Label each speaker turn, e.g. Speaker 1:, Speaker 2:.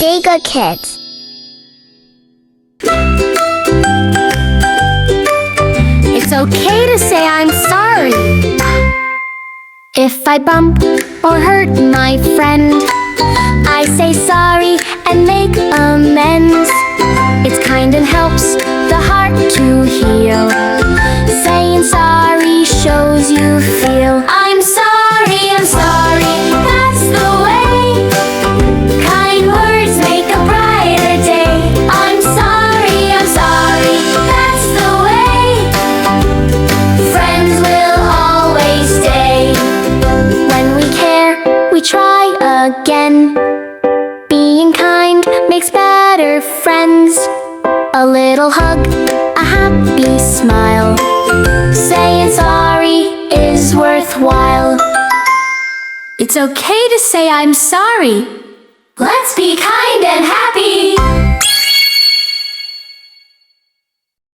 Speaker 1: Stay good, kids.
Speaker 2: It's okay to say I'm sorry. If I bump or hurt my friend, I say sorry and make amends. It kind and helps the heart to heal. Saying sorry shows you feel. I'm sorry, that's the way. Kind words make a brighter day. I'm sorry, that's the way. Friends will always stay. When we care, we try again. Being kind makes better friends. A little hug, a happy smile. Saying sorry is worthwhile. It's okay to say I'm sorry.